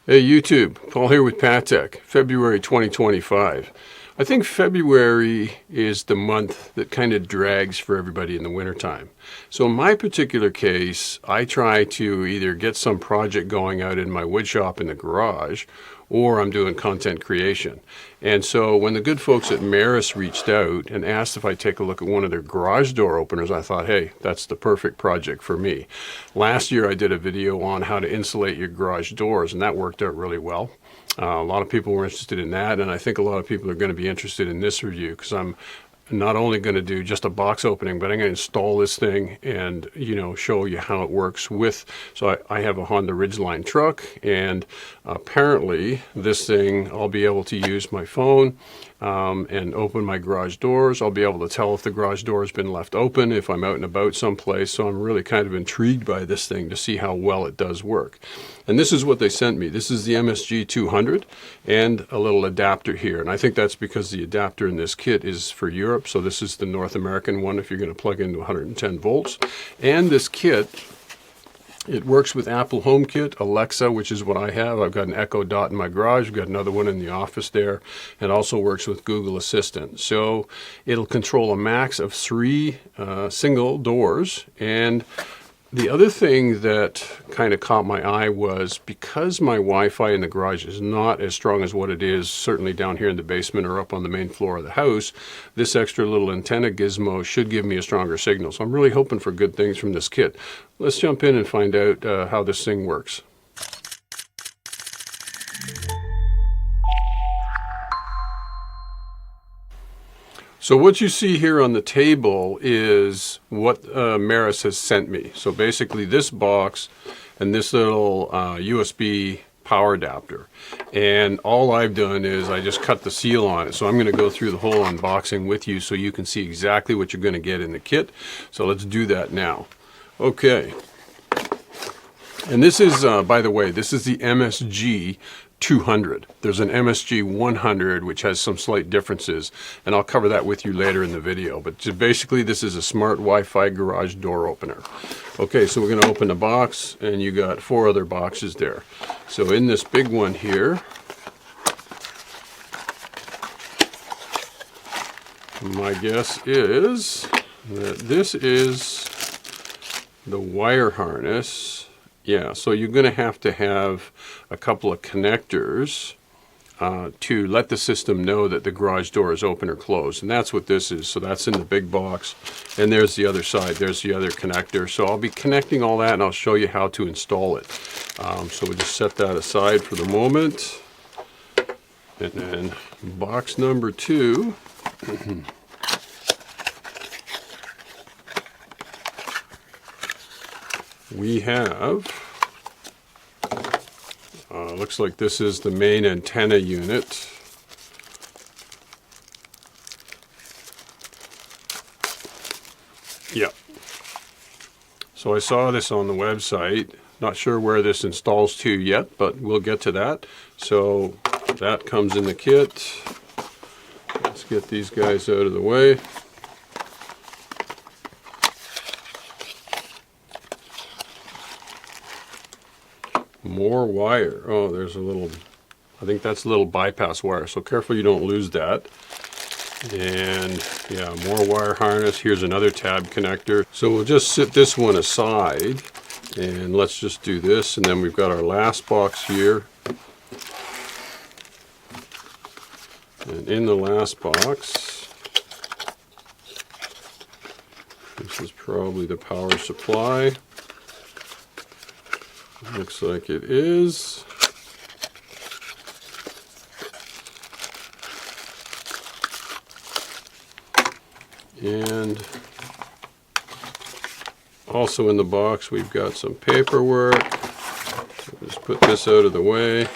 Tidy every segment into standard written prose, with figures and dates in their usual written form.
Hey YouTube, Paul here with PatTech, February 2025. I think February is the month that kind of drags for everybody in the wintertime. So in my particular case, I try to either get some project going out in my wood shop in the garage, or I'm doing content creation. And so when the good folks at Meross reached out and asked if I'd take a look at one of their garage door openers, I thought, hey, that's the perfect project for me. Last year I did a video on how to insulate your garage doors, and that worked out really well. A lot of people were interested in that, and I think a lot of people are going to be interested in this review because I'm not only going to do just a box opening, but I'm going to install this thing and, show you how it works with. So I have a Honda Ridgeline truck, and apparently this thing, I'll be able to use my phone and open my garage doors. I'll be able to tell if the garage door has been left open, if I'm out and about someplace. So I'm really kind of intrigued by this thing to see how well it does work. And this is what they sent me. This is the MSG200 and a little adapter here. And I think that's because the adapter in this kit is for Europe. So this is the North American one if you're going to plug into 110 volts. And this kit, it works with Apple HomeKit, Alexa, which is what I have. I've got an Echo Dot in my garage. I've got another one in the office there. It also works with Google Assistant. So it'll control a max of 3 single doors. And the other thing that kind of caught my eye was because my Wi-Fi in the garage is not as strong as what it is certainly down here in the basement or up on the main floor of the house, this extra little antenna gizmo should give me a stronger signal. So I'm really hoping for good things from this kit. Let's jump in and find out how this thing works. So what you see here on the table is what Meross has sent me. So basically this box and this little USB power adapter. And all I've done is I just cut the seal on it. So I'm going to go through the whole unboxing with you so you can see exactly what you're going to get in the kit. So let's do that now. Okay. And this is, by the way, this is the MSG200. There's an MSG100 which has some slight differences, and I'll cover that with you later in the video. But basically this is a smart Wi-Fi garage door opener. Okay, so we're going to open the box, and you got 4 other boxes there. So in this big one here, my guess is that this is the wire harness. Yeah, so you're going to have a couple of connectors to let the system know that the garage door is open or closed. And that's what this is. So that's in the big box. And there's the other side. There's the other connector. So I'll be connecting all that, and I'll show you how to install it. So we'll just set that aside for the moment. And then box number 2. We have, looks like this is the main antenna unit. Yeah. So I saw this on the website. Not sure where this installs to yet, but we'll get to that. So that comes in the kit. Let's get these guys out of the way. More wire. Oh, there's a little, I think that's a little bypass wire, so careful you don't lose that. And yeah, more wire harness. Here's another tab connector. So we'll just sit this one aside, and let's just do this. And then we've got our last box here. And in the last box, this is probably the power supply. Looks like it is. And also in the box we've got some paperwork. Just put this out of the way.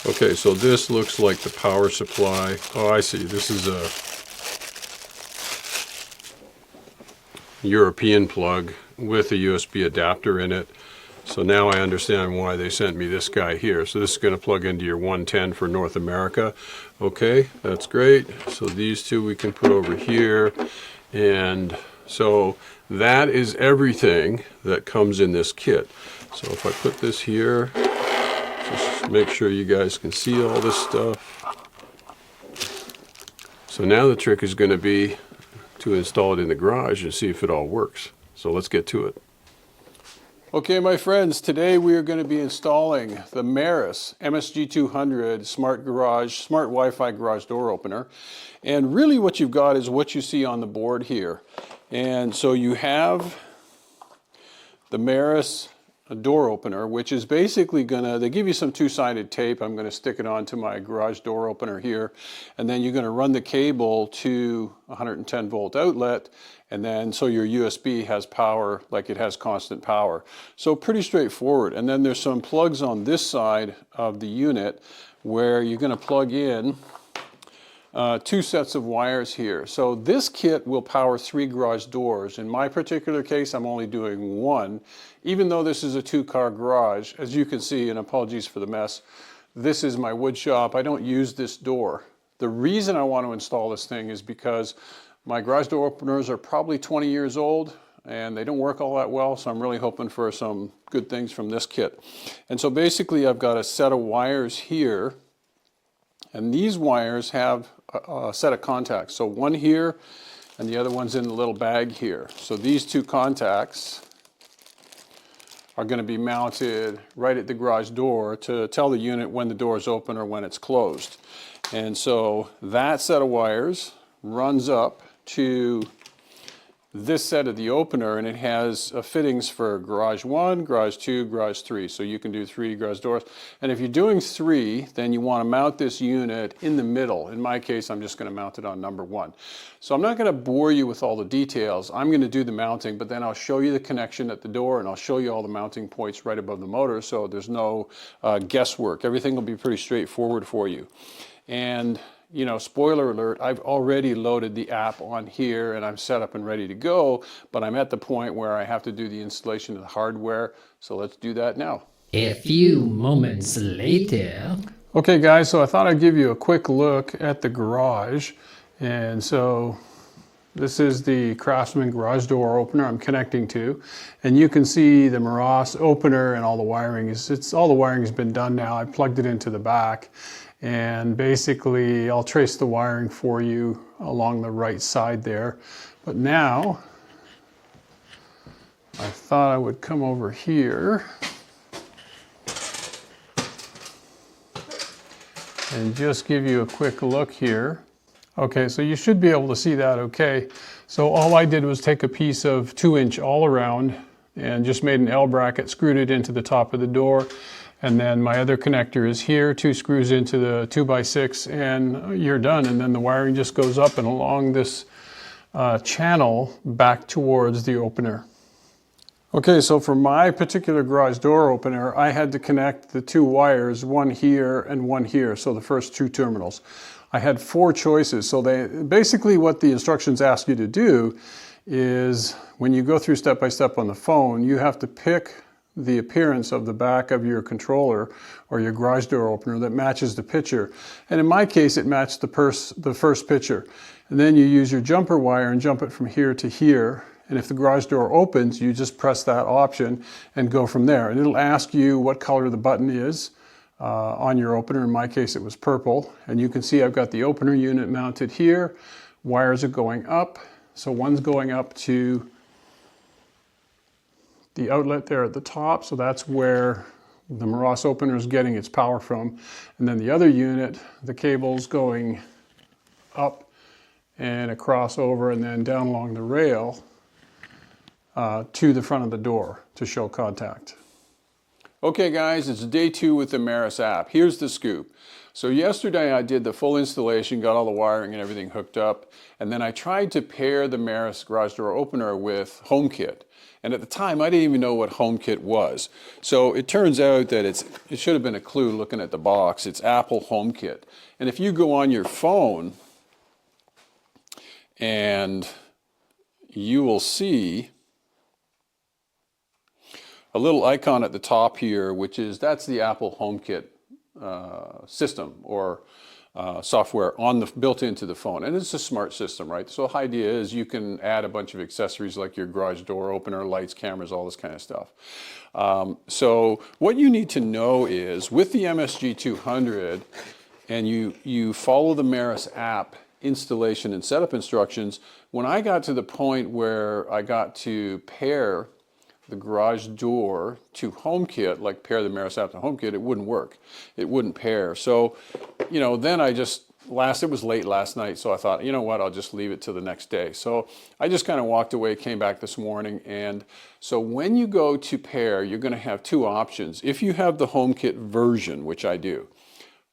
Okay, so this looks like the power supply. Oh, I see. This is a European plug with a USB adapter in it. So now I understand why they sent me this guy here. So this is going to plug into your 110 for North America. Okay, that's great. So these two we can put over here. And so that is everything that comes in this kit. So if I put this here, so Just make sure you guys can see all this stuff. So now the trick is going to be to install it in the garage and see if it all works. So let's get to it. Okay, my friends, today we are going to be installing the Meross MSG200 smart Wi-Fi garage door opener. And really what you've got is what you see on the board here. And so you have the Meross door opener, which is basically they give you some two-sided tape. I'm going to stick it onto my garage door opener here, and then you're going to run the cable to 110 volt outlet, and then so your USB has power, like it has constant power. So pretty straightforward. And then there's some plugs on this side of the unit where you're going to plug in two sets of wires here. So this kit will power 3 garage doors. In my particular case, I'm only doing 1. Even though this is a 2-car garage, as you can see, and apologies for the mess, this is my wood shop. I don't use this door. The reason I want to install this thing is because my garage door openers are probably 20 years old and they don't work all that well, so I'm really hoping for some good things from this kit. And so basically I've got a set of wires here, and these wires have a set of contacts. So one here and the other one's in the little bag here. So these two contacts are going to be mounted right at the garage door to tell the unit when the door is open or when it's closed. And so that set of wires runs up to this set of the opener, and it has fittings for garage 1, garage 2, garage 3. So you can do 3 garage doors. And if you're doing 3, then you want to mount this unit in the middle. In my case, I'm just going to mount it on number 1. So I'm not going to bore you with all the details. I'm going to do the mounting, but then I'll show you the connection at the door, and I'll show you all the mounting points right above the motor, so there's no guesswork. Everything will be pretty straightforward for you. And you know, spoiler alert, I've already loaded the app on here and I'm set up and ready to go, but I'm at the point where I have to do the installation of the hardware, so let's do that now. A few moments later. Okay guys, so I thought I'd give you a quick look at the garage. And so this is the Craftsman garage door opener I'm connecting to, and you can see the Meross opener and all the wiring all the wiring has been done now. I plugged it into the back. And basically, I'll trace the wiring for you along the right side there. But now, I thought I would come over here and just give you a quick look here. Okay, so you should be able to see that okay. So all I did was take a piece of 2-inch all around and just made an L bracket, screwed it into the top of the door. And then my other connector is here, 2 screws into the 2x6, and you're done. And then the wiring just goes up and along this channel back towards the opener. Okay, so for my particular garage door opener, I had to connect the 2 wires, one here and one here, so the first 2 terminals. I had 4 choices. So basically what the instructions ask you to do is when you go through step by step on the phone, you have to pick the appearance of the back of your controller or your garage door opener that matches the picture. And in my case, it matched the first picture. And then you use your jumper wire and jump it from here to here. And if the garage door opens, you just press that option and go from there. And it'll ask you what color the button is on your opener. In my case, it was purple. And you can see I've got the opener unit mounted here. Wires are going up. So one's going up to the outlet there at the top, so that's where the Meross opener is getting its power from. And then the other unit, the cable's going up and across over and then down along the rail to the front of the door to show contact. Okay guys, it's day 2 with the Meross app. Here's the scoop. So yesterday I did the full installation, got all the wiring and everything hooked up, and then I tried to pair the Meross garage door opener with HomeKit. And at the time, I didn't even know what HomeKit was. So it turns out that it should have been a clue looking at the box. It's Apple HomeKit. And if you go on your phone, and you will see a little icon at the top here, that's the Apple HomeKit system or software built into the phone, and it's a smart system, right? So the idea is you can add a bunch of accessories like your garage door opener, lights, cameras, all this kind of stuff. So what you need to know is with the MSG200, and you follow the Meross app installation and setup instructions, when I got to the point where I got to pair the garage door to HomeKit, like pair the Meross app to HomeKit, it wouldn't work. It wouldn't pair. So, then I just, it was late last night, so I thought, you know what, I'll just leave it till the next day. So I just kind of walked away, came back this morning, and so when you go to pair, you're going to have two options. If you have the HomeKit version, which I do,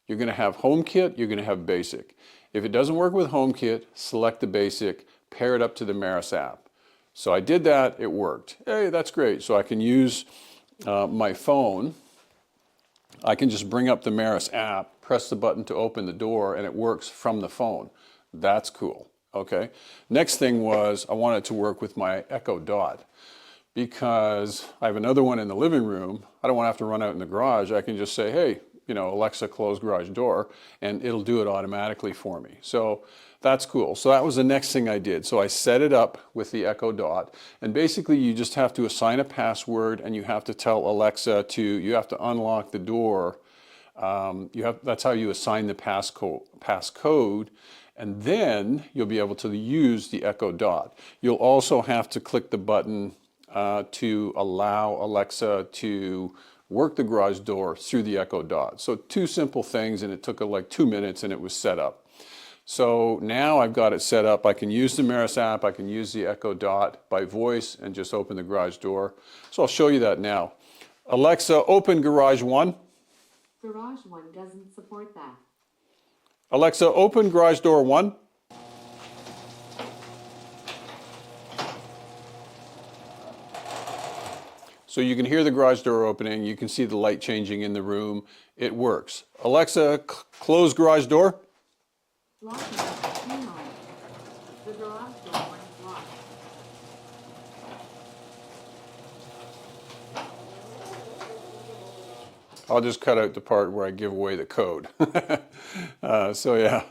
you're going to have HomeKit, you're going to have Basic. If it doesn't work with HomeKit, select the Basic, pair it up to the Meross app. So I did that, it worked. Hey, that's great. So I can use my phone. I can just bring up the Meross app, press the button to open the door, and it works from the phone. That's cool, okay? Next thing was I wanted to work with my Echo Dot because I have another one in the living room. I don't want to have to run out in the garage. I can just say, hey, Alexa, close garage door, and it'll do it automatically for me. So that's cool. So that was the next thing I did. So I set it up with the Echo Dot, and basically you just have to assign a password, and you have to tell Alexa you have to unlock the door. That's how you assign the passcode, and then you'll be able to use the Echo Dot. You'll also have to click the button to allow Alexa to work the garage door through the Echo Dot. So two simple things, and it took like 2 minutes, and it was set up. So now I've got it set up. I can use the Meross app, I can use the Echo Dot by voice and just open the garage door. So I'll show you that now. Alexa, open garage 1. Garage 1 doesn't support that. Alexa, open garage door 1. So you can hear the garage door opening, you can see the light changing in the room. It works. Alexa, close garage door. Locking turn on. The garage door is locked. I'll just cut out the part where I give away the code. So yeah.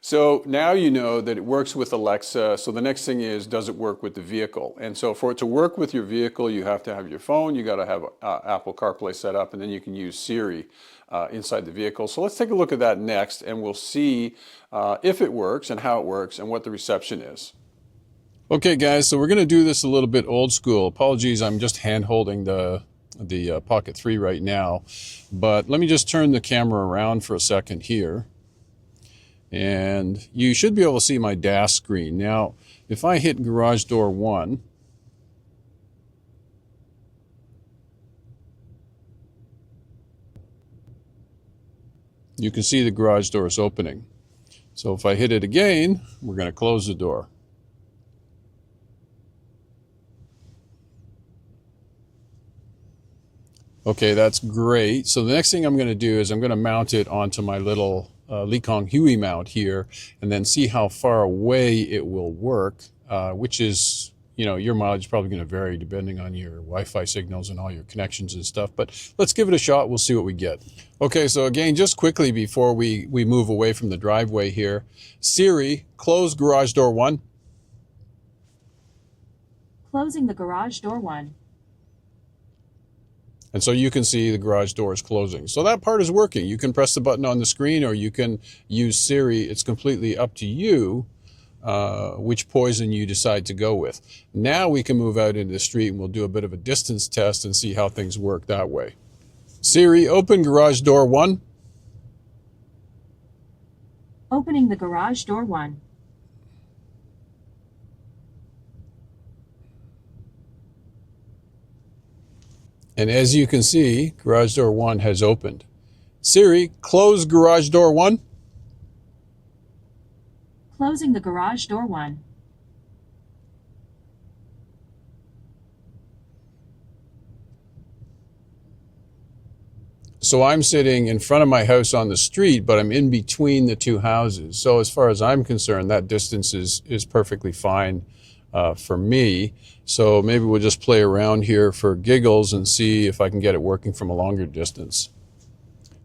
So now you know that it works with Alexa. So the next thing is, does it work with the vehicle? And so for it to work with your vehicle, you have to have your phone, you got to have Apple CarPlay set up, and then you can use Siri inside the vehicle. So let's take a look at that next, and we'll see if it works and how it works and what the reception is. Okay guys, so we're going to do this a little bit old school. Apologies, I'm just hand holding the Pocket 3 right now, but let me just turn the camera around for a second here. And you should be able to see my dash screen. Now, if I hit garage door 1, you can see the garage door is opening. So if I hit it again, we're going to close the door. Okay, that's great. So the next thing I'm going to do is I'm going to mount it onto my little Likong Huey mount here, and then see how far away it will work, which is, your mileage is probably going to vary depending on your Wi-Fi signals and all your connections and stuff, but let's give it a shot. We'll see what we get. Okay, so again, just quickly before we move away from the driveway here, Siri, close garage door 1. Closing the garage door 1. And so you can see the garage door is closing. So that part is working. You can press the button on the screen, or you can use Siri. It's completely up to you which poison you decide to go with. Now we can move out into the street, and we'll do a bit of a distance test and see how things work that way. Siri, open garage door 1. Opening the garage door 1. And as you can see, garage door 1 has opened. Siri, close garage door 1. Closing the garage door 1. So I'm sitting in front of my house on the street, but I'm in between the two houses. So as far as I'm concerned, that distance is perfectly fine for me. So maybe we'll just play around here for giggles and see if I can get it working from a longer distance.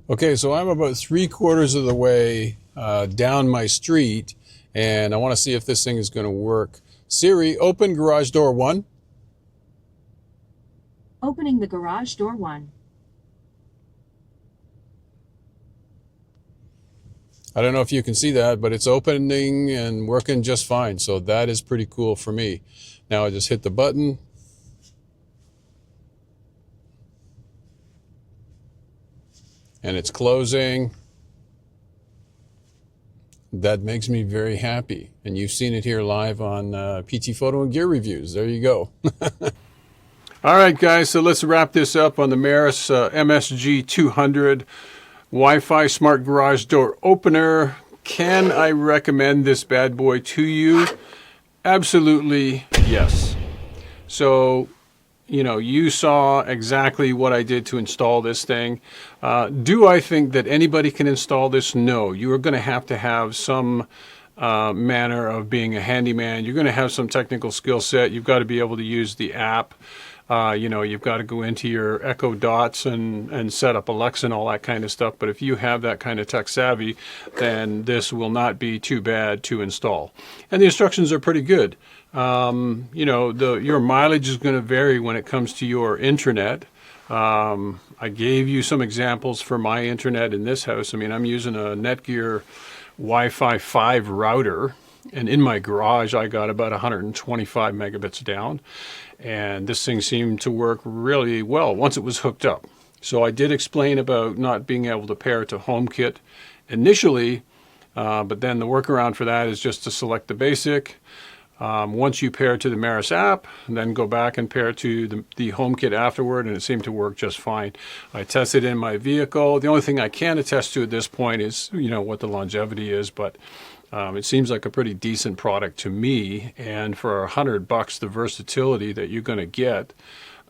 Okay, so I'm about 3/4 of the way down my street, and I want to see if this thing is going to work. Siri, open garage door 1. Opening the garage door 1. I don't know if you can see that, but it's opening and working just fine. So that is pretty cool for me. Now I just hit the button. And it's closing. That makes me very happy. And you've seen it here live on PT Photo and Gear Reviews. There you go. All right, guys, so let's wrap this up on the Meross MSG200 Wi-Fi smart garage door opener. Can I recommend this bad boy to you? Absolutely yes. So, you know, you saw exactly what I did to install this thing. Do I think that anybody can install this? No. You are going to have some manner of being a handyman. You're going to have some technical skill set. You've got to be able to use the app. You know, you've got to go into your Echo Dots and set up Alexa and all that kind of stuff. But if you have that kind of tech savvy, then this will not be too bad to install. And the instructions are pretty good. You know, your mileage is going to vary when it comes to your internet. I gave you some examples for my internet in this house. I mean, I'm using a Netgear Wi-Fi 5 router. And in my garage, I got about 125 megabits down. And this thing seemed to work really well once it was hooked up. So I did explain about not being able to pair it to HomeKit initially, but then the workaround for that is just to select the basic. Once you pair to the Meross app, then go back and pair to the HomeKit afterward, and it seemed to work just fine. I tested in my vehicle. The only thing I can attest to at this point is, you know, what the longevity is, but it seems like a pretty decent product to me. And for $100, the versatility that you're going to get,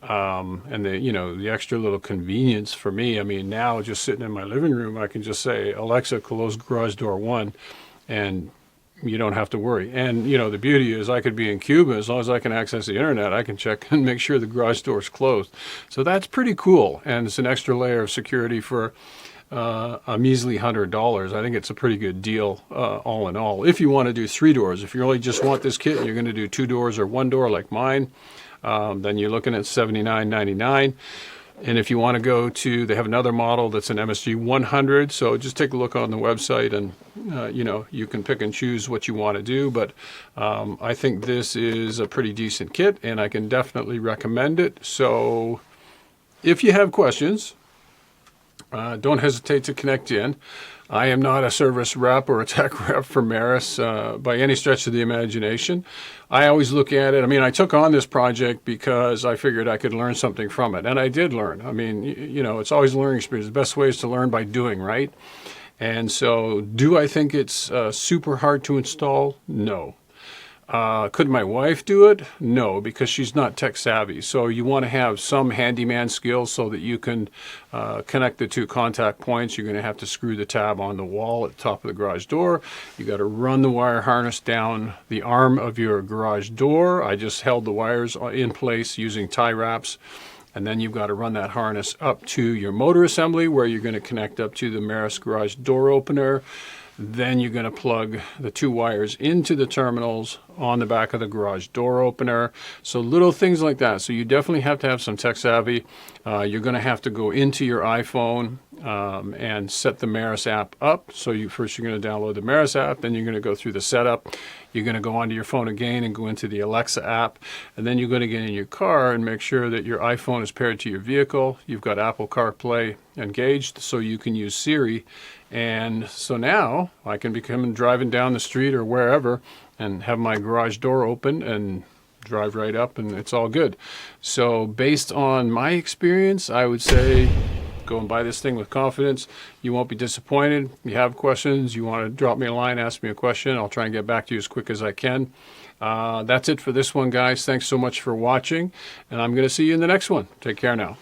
and the, you know, the extra little convenience for me. I mean, now just sitting in my living room, I can just say, Alexa, close garage door 1, and you don't have to worry. And, you know, the beauty is I could be in Cuba. As long as I can access the internet, I can check and make sure the garage door is closed. So that's pretty cool. And it's an extra layer of security for a measly $100. I think it's a pretty good deal all in all. If you want to do 3 doors, if you really just want this kit and you're going to do 2 doors or 1 door like mine, then you're looking at $79.99. And if you want to go to, they have another model that's an MSG200. So just take a look on the website and, you know, you can pick and choose what you want to do. But I think this is a pretty decent kit and I can definitely recommend it. So if you have questions, don't hesitate to connect in. I am not a service rep or a tech rep for Meross by any stretch of the imagination. I always look at it. I mean, I took on this project because I figured I could learn something from it. And I did learn. I mean, you know, it's always a learning experience. The best way is to learn by doing, right? And so do I think it's super hard to install? No. Could my wife do it? No, because she's not tech savvy. So you want to have some handyman skills so that you can connect the 2 contact points. You're going to have to screw the tab on the wall at the top of the garage door. You got to run the wire harness down the arm of your garage door. I just held the wires in place using tie wraps. And then you've got to run that harness up to your motor assembly where you're going to connect up to the Meross garage door opener. Then you're going to plug the 2 wires into the terminals on the back of the garage door opener. So little things like that. So you definitely have to have some tech savvy. You're going to have to go into your iPhone and set the Meross app up. So you're going to download the Meross app, then you're going to go through the setup. You're going to go onto your phone again and go into the Alexa app. And then you're going to get in your car and make sure that your iPhone is paired to your vehicle. You've got Apple CarPlay engaged so you can use Siri. And so now I can be coming driving down the street or wherever and have my garage door open and drive right up and it's all good. So based on my experience, I would say go and buy this thing with confidence. You won't be disappointed. If you have questions, you want to drop me a line, ask me a question. I'll try and get back to you as quick as I can. That's it for this one, guys. Thanks so much for watching, and I'm going to see you in the next one. Take care now.